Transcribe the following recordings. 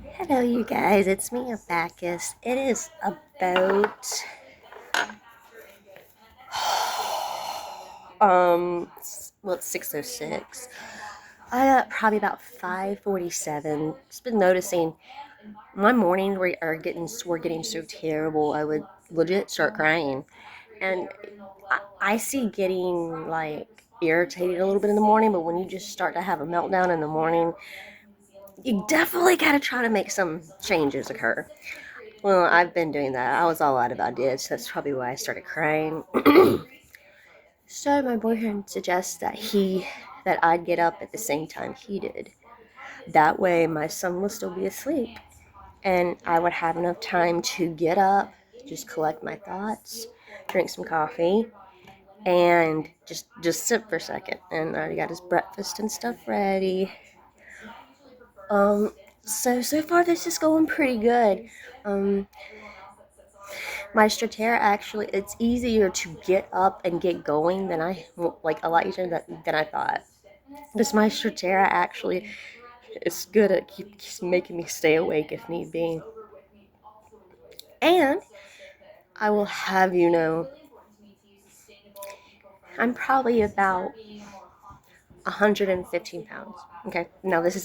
Hello, you guys. It's me, Abacus. It is about it's 6:06. I got probably about 5:47. Just been noticing my mornings were getting so terrible. I would legit start crying, and I see getting like irritated a little bit in the morning. But when you just start to have a meltdown in the morning, you definitely gotta try to make some changes occur. Well, I've been doing that. I was all out of ideas. That's probably why I started crying. So my boyfriend suggests that I'd get up at the same time he did. That way my son will still be asleep and I would have enough time to get up, just collect my thoughts, drink some coffee, and just sit for a second. And I already got his breakfast and stuff ready. Um so far this is going pretty good. Um My Stratera actually, it's easier to get up and get going than like a lot easier than I thought. This My Stratera actually is good at keeps making me stay awake if need be. And I will have you know, I'm probably about 115 pounds. Okay, now this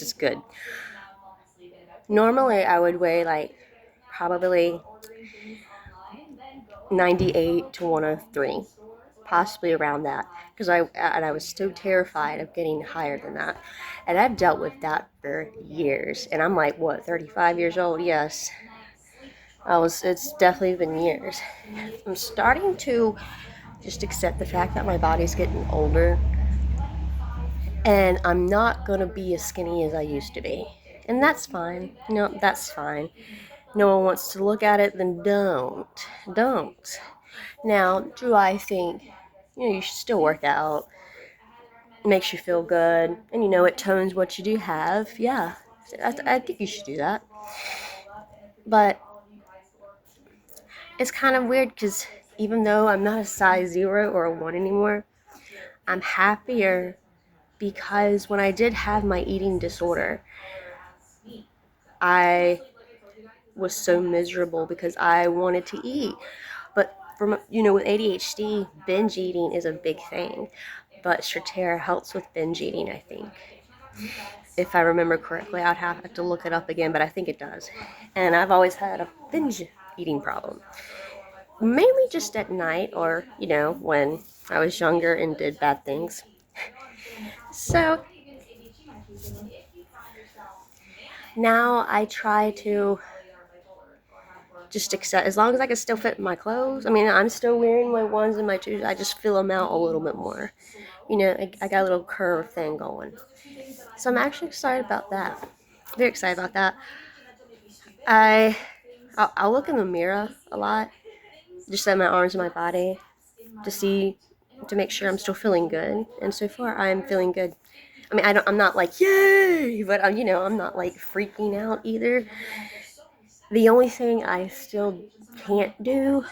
is good. Normally I would weigh like probably 98 to 103, possibly around that, because I was so terrified of getting higher than that, and I've dealt with that for years. And I'm like, what, 35 years old? Yes, I was. It's definitely been years. I'm starting to just accept the fact that my body's getting older, and I'm not gonna be as skinny as I used to be, and that's fine. No, that's fine. No one wants to look at it, then don't. Now, do I think you should still work out? Makes you feel good, and it tones what you do have. Yeah, I think you should do that. But it's kind of weird because even though I'm not a size 0 or a 1 anymore, I'm happier because when I did have my eating disorder, I was so miserable because I wanted to eat. But with ADHD, binge eating is a big thing. But Stratera helps with binge eating, I think. If I remember correctly, I'd have to look it up again, but I think it does. And I've always had a binge eating problem. Mainly just at night or, when I was younger and did bad things. So now I try to just accept, as long as I can still fit in my clothes. I mean, I'm still wearing my ones and my twos. I just fill them out a little bit more. I got a little curve thing going. So I'm actually excited about that. Very excited about that. I I'll look in the mirror a lot, just at my arms and my body, to see, to make sure I'm still feeling good. And so far, I'm feeling good. I mean, I'm not like yay, but I'm not like freaking out either. The only thing I still can't do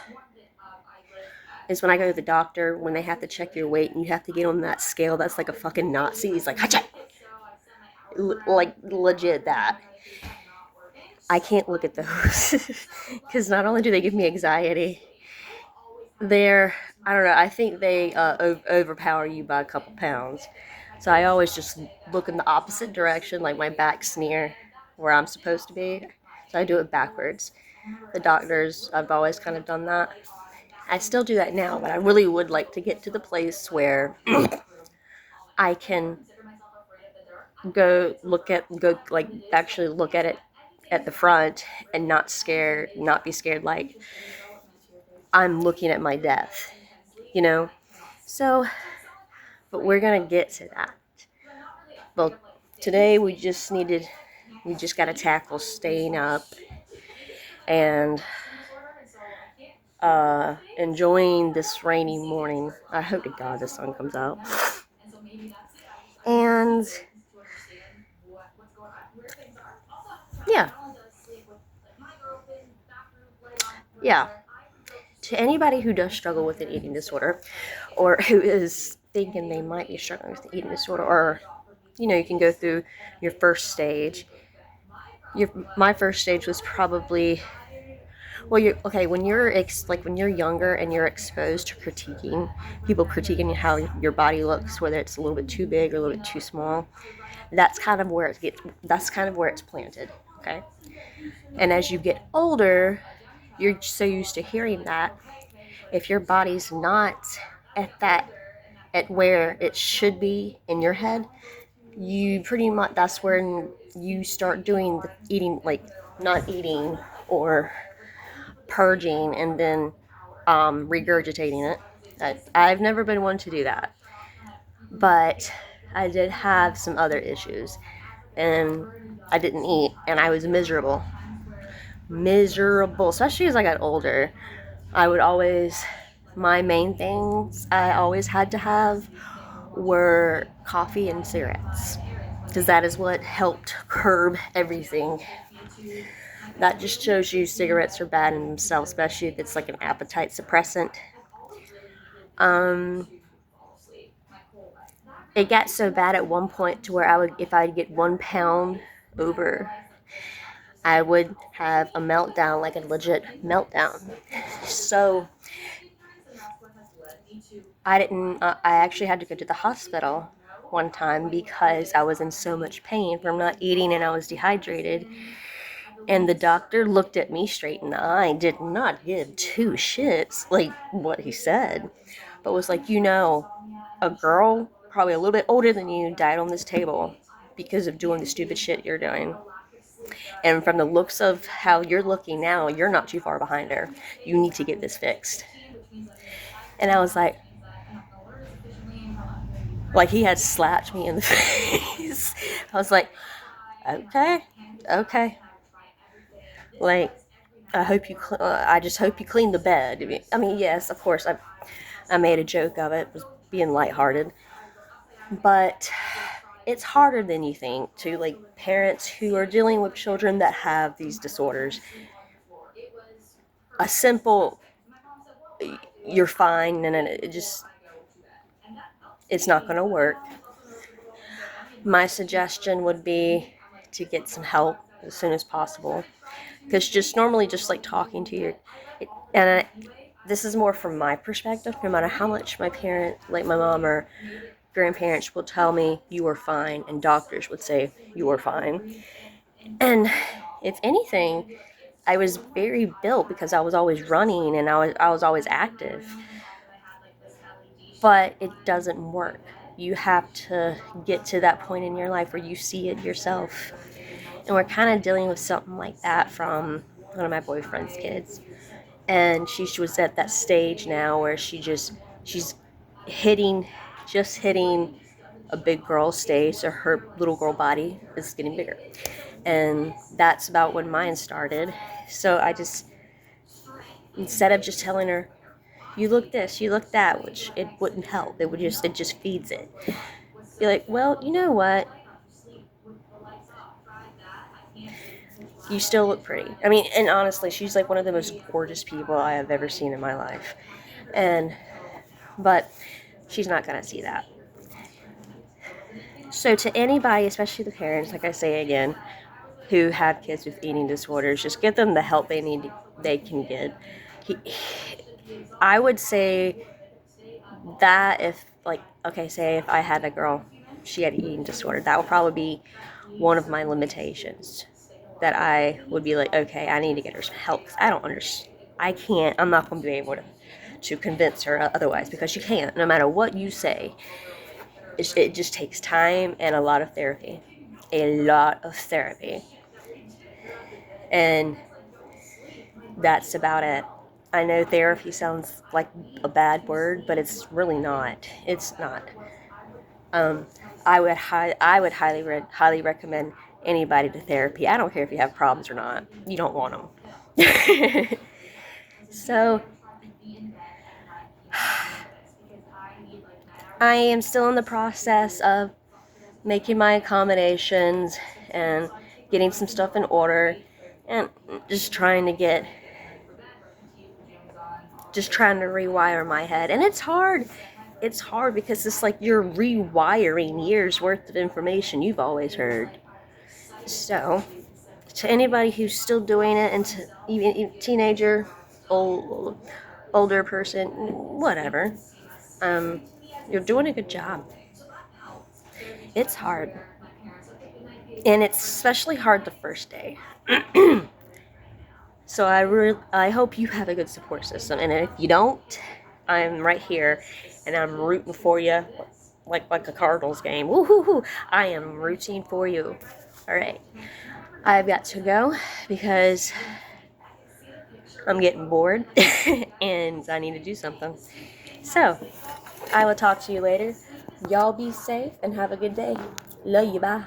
is when I go to the doctor, when they have to check your weight and you have to get on that scale that's like a fucking Nazi. He's like, Hacha! Like legit that. I can't look at those because not only do they give me anxiety, they're, I don't know, I think they overpower you by a couple pounds. So I always just look in the opposite direction, like my back's near where I'm supposed to be. So I do it backwards. The doctors, I've always kind of done that. I still do that now, but I really would like to get to the place where I can go like actually look at it at the front and not be scared like I'm looking at my death, you know? So, but we're gonna get to that. Well, today we just gotta tackle staying up and enjoying this rainy morning. I hope to God the sun comes out. And yeah, yeah. To anybody who does struggle with an eating disorder, or who is thinking they might be struggling with an eating disorder, or you can go through your first stage. My first stage was probably, well, you okay when you're like when you're younger and you're exposed to people critiquing how your body looks, whether it's a little bit too big or a little bit too small. That's kind of where it's planted. Okay, and as you get older, you're so used to hearing that if your body's not at where it should be in your head, you pretty much that's when you start doing the eating, like not eating or purging and then regurgitating it. I've never been one to do that, but I did have some other issues, and I didn't eat, and I was miserable, especially as I got older. I would always, my main things I always had to have were coffee and cigarettes, because that is what helped curb everything. That just shows you cigarettes are bad in themselves, especially if it's like an appetite suppressant. Um, it got so bad at one point to where if I'd get 1 pound over, I would have a meltdown, like a legit meltdown. So I actually had to go to the hospital one time because I was in so much pain from not eating and I was dehydrated. And the doctor looked at me straight in the eye, did not give two shits, like what he said, but was like, a girl probably a little bit older than you died on this table because of doing the stupid shit you're doing. And from the looks of how you're looking now, you're not too far behind her. You need to get this fixed. And I was like he had slapped me in the face. I was like, okay. Like, I just hope you clean the bed. I mean, yes, of course, I made a joke of it, was being lighthearted, but it's harder than you think to, like, parents who are dealing with children that have these disorders. A simple, you're fine, and it's not going to work. My suggestion would be to get some help as soon as possible, because just normally just like talking to your, and this is more from my perspective, no matter how much my parents, like my mom or grandparents, will tell me you are fine, and doctors would say you are fine, and if anything, I was very built because I was always running and I was always active, but it doesn't work. You have to get to that point in your life where you see it yourself. And we're kind of dealing with something like that from one of my boyfriend's kids. And she was at that stage now where she's hitting, just hitting a big girl stage, so her little girl body is getting bigger. And that's about when mine started. So I just, instead of just telling her, you look this, you look that, which it wouldn't help. It just feeds it. Be like, well, you know what? You still look pretty. I mean, and honestly, she's like one of the most gorgeous people I have ever seen in my life. But she's not going to see that. So to anybody, especially the parents, like I say again, who have kids with eating disorders, just give them the help they can get. I would say that say if I had a girl, she had an eating disorder, that would probably be one of my limitations. That I would be like, okay, I need to get her some help. I don't understand. I'm not going to be able to convince her otherwise, because she can't. No matter what you say, it just takes time and a lot of therapy. And that's about it. I know therapy sounds like a bad word, but it's really not. It's not. I would highly recommend anybody to therapy. I don't care if you have problems or not. You don't want them. So I am still in the process of making my accommodations and getting some stuff in order, and just trying to rewire my head. And it's hard. it's hard because it's like you're rewiring years worth of information you've always heard. So, to anybody who's still doing it, and to even teenager, older person, whatever, you're doing a good job. It's hard, and it's especially hard the first day. So I hope you have a good support system, and if you don't, I'm right here, and I'm rooting for you, like a Cardinals game. Woo-hoo-hoo! I am rooting for you. All right, I've got to go because I'm getting bored, and I need to do something. So I will talk to you later. Y'all be safe and have a good day. Love you. Bye.